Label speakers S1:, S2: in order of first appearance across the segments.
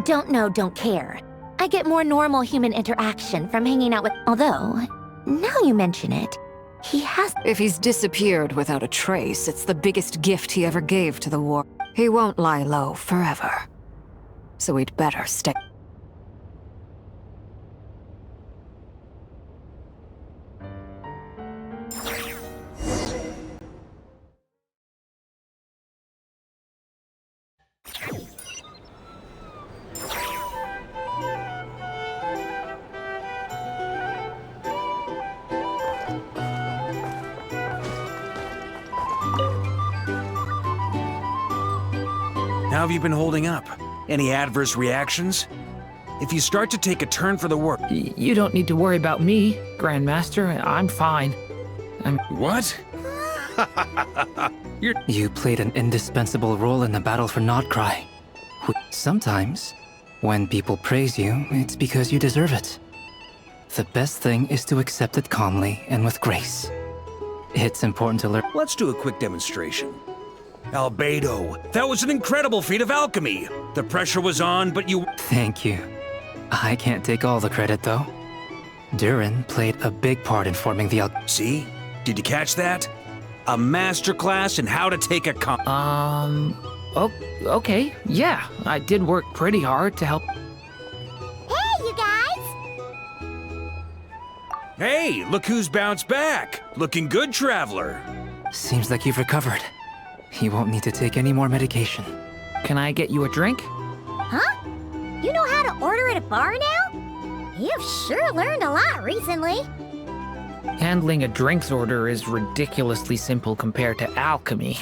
S1: Don't know, don't care. I get more normal human interaction from hanging out with... Although, now you mention it, he has...
S2: If he's disappeared without a trace, it's the biggest gift he ever gave to the war. He won't lie low forever. So we'd better stay.
S3: How have you been holding up? Any adverse reactions? If you start to take a turn for the worse...
S4: You don't need to worry about me, Grandmaster. I'm fine.
S3: What?
S5: You played an indispensable role in the battle for Nodcry. Sometimes, when people praise you, it's because you deserve it. The best thing is to accept it calmly and with grace. It's important to learn.
S3: Let's do a quick demonstration. Albedo, that was an incredible feat of alchemy. The pressure was on, but you...
S5: Thank you. I can't take all the credit, though. Durin played a big part in forming the
S3: See? Did you catch that? A masterclass in how to take a
S4: Okay, yeah. I did work pretty hard to help.
S1: Hey, you guys!
S3: Hey, look who's bounced back. Looking good, Traveler.
S5: Seems like you've recovered. You won't need to take any more medication.
S4: Can I get you a drink?
S1: Huh? You know how to order at a bar now? You've sure learned a lot recently.
S4: Handling a drinks order is ridiculously simple compared to alchemy.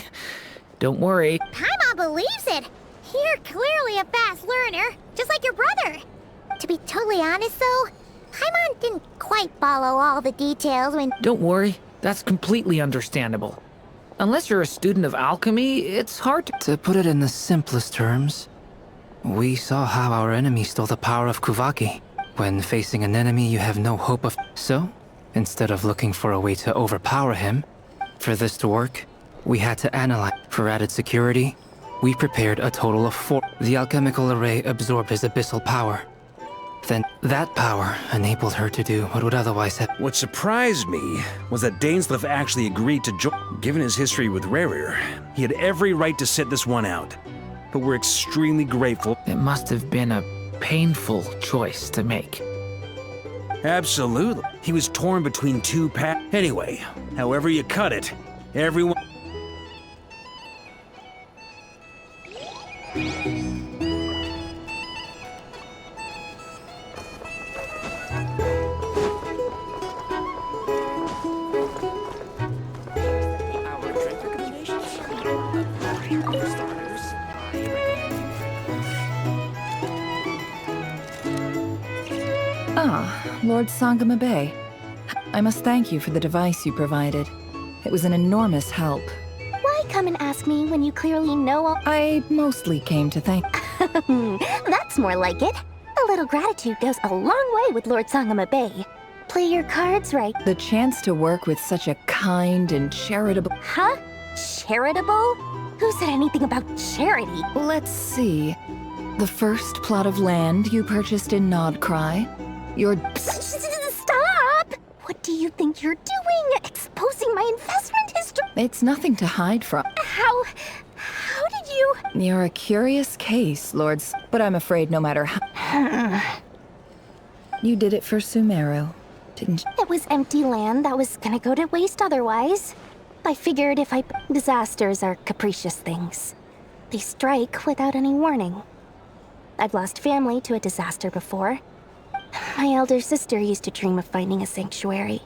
S4: Don't worry.
S1: Paimon believes it. You're clearly a fast learner, just like your brother. To be totally honest, though, Paimon didn't quite follow all the details when...
S4: Don't worry. That's completely understandable. Unless you're a student of alchemy, it's hard to...
S5: To put it in the simplest terms, we saw how our enemy stole the power of Kuvaki. When facing an enemy you have no hope of... So, instead of looking for a way to overpower him, for this to work, we had to analyze. For added security, we prepared a total of 4. The alchemical array absorbed his abyssal power. Then, that power enabled her to do what would otherwise have...
S3: What surprised me was that Dainsleif actually agreed to join. Given his history with Rerir, he had every right to sit this one out. But we're extremely grateful.
S4: It must have been a painful choice to make.
S3: Absolutely. He was torn between two paths. Anyway, however you cut it, everyone...
S6: Lord Sangama Bay. I must thank you for the device you provided. It was an enormous help.
S1: Why come and ask me when you clearly know all...
S6: I mostly came to thank...
S1: That's more like it. A little gratitude goes a long way with Lord Sangama Bay. Play your cards right.
S6: The chance to work with such a kind and charitable...
S1: Huh? Charitable? Who said anything about charity?
S6: Let's see. The first plot of land you purchased in Nodcry. Your...
S1: Stop! What do you think you're doing? Exposing my investment history?
S6: It's nothing to hide from.
S1: How did you...
S6: You're a curious case, Lords, but I'm afraid no matter how... You did it for Sumeru, didn't you?
S1: It was empty land that was gonna go to waste otherwise. I figured if I... Disasters are capricious things. They strike without any warning. I've lost family to a disaster before. My elder sister used to dream of finding a sanctuary.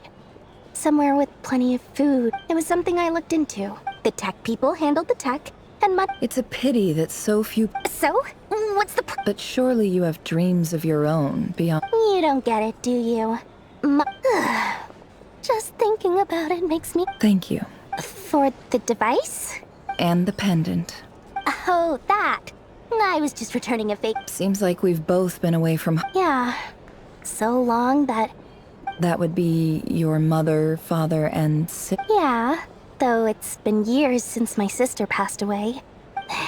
S1: Somewhere with plenty of food. It was something I looked into. The tech people handled the tech, and
S6: It's a pity that so few...
S1: So? What's the...
S6: But surely you have dreams of your own beyond...
S1: You don't get it, do you? Just thinking about it makes me...
S6: Thank you.
S1: For the device?
S6: And the pendant.
S1: Oh, that. I was just returning a fake...
S6: Seems like we've both been away from...
S1: Yeah. So long that...
S6: That would be your mother, father, and
S1: Yeah, though it's been years since my sister passed away.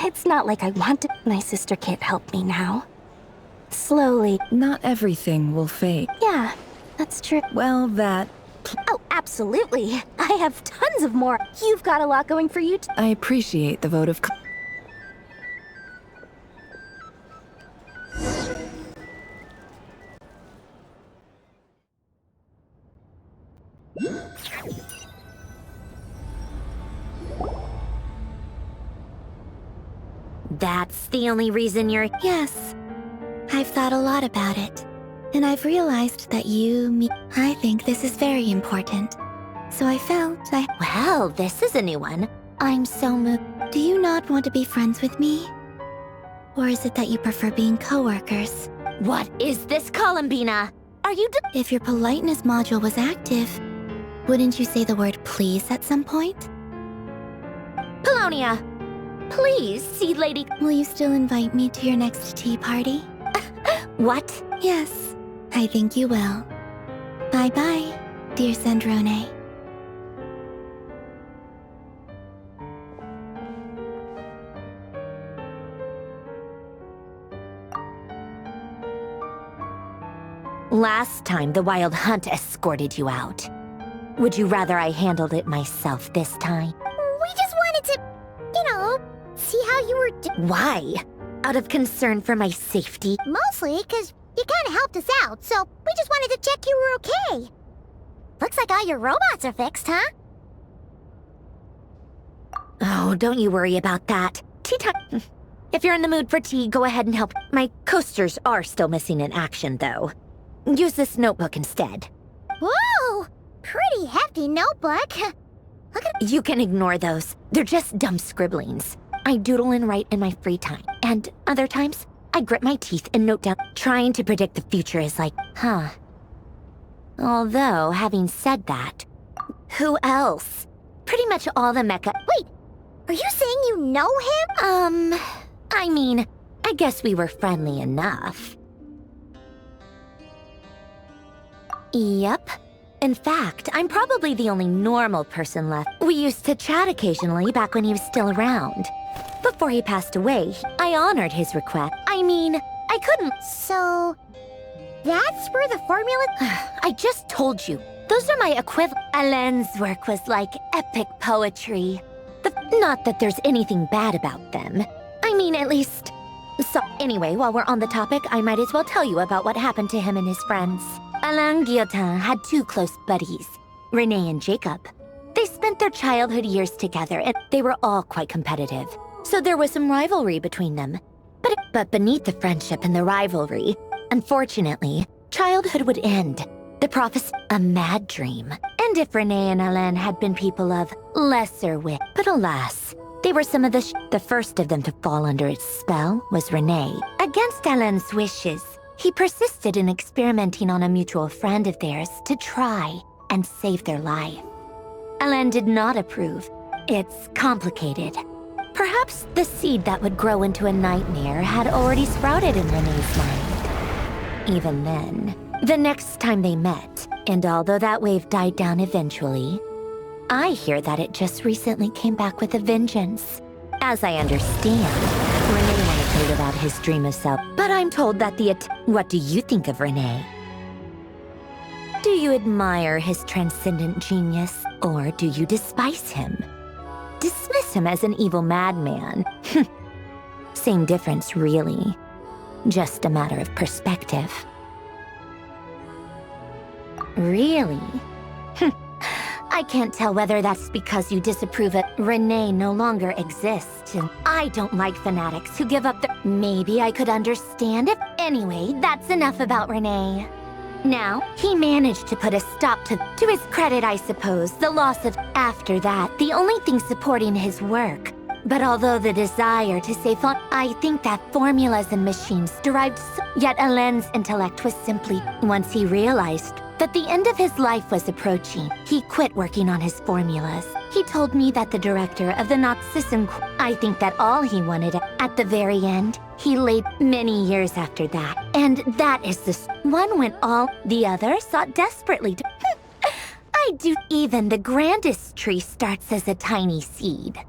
S1: It's not like I want to... My sister can't help me now. slowly.
S6: Not everything will fade.
S1: Yeah, that's true.
S6: Well, that...
S1: Oh, absolutely. I have tons of more. You've got a lot going for you too.
S6: I appreciate the vote of...
S7: That's the only reason you're...
S8: Yes. I've thought a lot about it. And I've realized that I think this is very important. So I felt
S7: Well, this is a new one.
S8: I'm so moved. Do you not want to be friends with me? Or is it that you prefer being coworkers?
S7: What is this, Columbina? Are you
S8: If your politeness module was active, wouldn't you say the word please at some point?
S7: Polonia, please see Lady...
S8: Will you still invite me to your next tea party?
S7: What?
S8: Yes, I think you will. Bye-bye, dear Sandrone.
S7: Last time, the Wild Hunt escorted you out. Would you rather I handled it myself this time?
S9: We just wanted to, see how you were
S7: Why? Out of concern for my safety?
S9: Mostly because you kind of helped us out, so we just wanted to check you were okay. Looks like all your robots are fixed, huh?
S7: Oh, don't you worry about that. Tea time. If you're in the mood for tea, go ahead and help. My coasters are still missing in action, though. Use this notebook instead.
S9: Whoa! Pretty hefty notebook. Look at...
S7: You can ignore those. They're just dumb scribblings. I doodle and write in my free time. And other times, I grit my teeth and note down. Trying to predict the future is like, huh. Although, having said that, who else? Pretty much all the mecha...
S9: Wait, are you saying you know him?
S7: I mean, I guess we were friendly enough. Yep. In fact, I'm probably the only normal person left. We used to chat occasionally back when he was still around. Before he passed away, I honored his request. I mean, I couldn't...
S9: So... that's where the formula...
S7: I just told you. Those are my equivalent. Alain's work was like epic poetry. Not that there's anything bad about them. I mean, at least... So, anyway, while we're on the topic, I might as well tell you about what happened to him and his friends. Alain Guillotin had two close buddies, Renee and Jacob. They spent their childhood years together, and they were all quite competitive. So there was some rivalry between them. But beneath the friendship and the rivalry, unfortunately, childhood would end. The prophecy, a mad dream. And if Renee and Alain had been people of lesser wit, but alas, they were some of the first of them to fall under its spell was Renee. Against Alain's wishes, he persisted in experimenting on a mutual friend of theirs to try and save their life. Alain did not approve. It's complicated. Perhaps the seed that would grow into a nightmare had already sprouted in Renee's mind. Even then, the next time they met, and although that wave died down eventually, I hear that it just recently came back with a vengeance. As I understand, Renee wanted to live out his dream of self, but I'm told that What do you think of Renee? Do you admire his transcendent genius, or do you despise him? Dismiss him as an evil madman. Same difference, really. Just a matter of perspective. Really? I can't tell whether that's because you disapprove of Renee no longer exists, and I don't like fanatics who give up their... Maybe I could understand if... Anyway, that's enough about Renee. Now, he managed to put a stop to his credit, I suppose, the loss of... After that, the only thing supporting his work. But although the desire to save on... I think that formulas and machines derived... Yet Alain's intellect was simply... Once he realized that the end of his life was approaching, he quit working on his formulas. He told me that the director of the Nazism... I think that all he wanted at the very end, he laid many years after that. And that is the one when all the others sought desperately to... I do... Even the grandest tree starts as a tiny seed.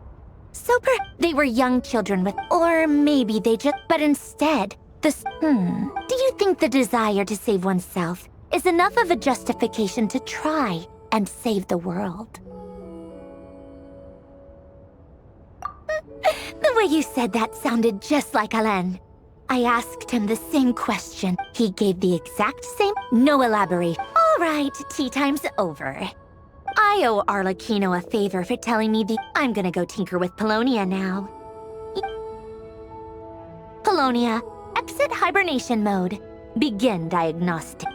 S7: So they were young children with... Or maybe they just... But instead, do you think the desire to save oneself is enough of a justification to try and save the world. The way you said that sounded just like Alain. I asked him the same question. He gave the exact same, no elaboration. All right, tea time's over. I owe Arlecchino a favor for telling me I'm gonna go tinker with Polonia now. Polonia, exit hibernation mode. Begin diagnostic.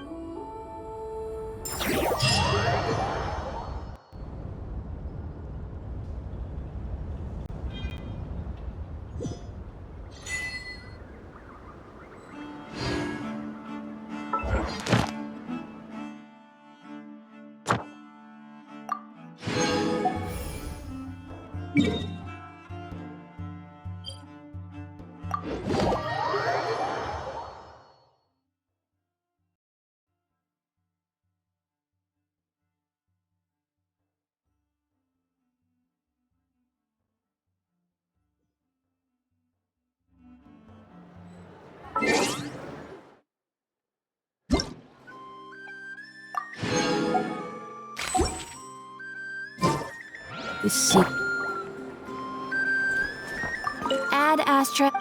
S8: Ad Astra.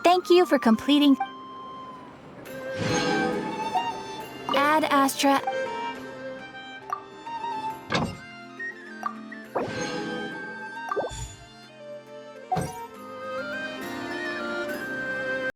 S8: Thank you for completing. Ad Astra.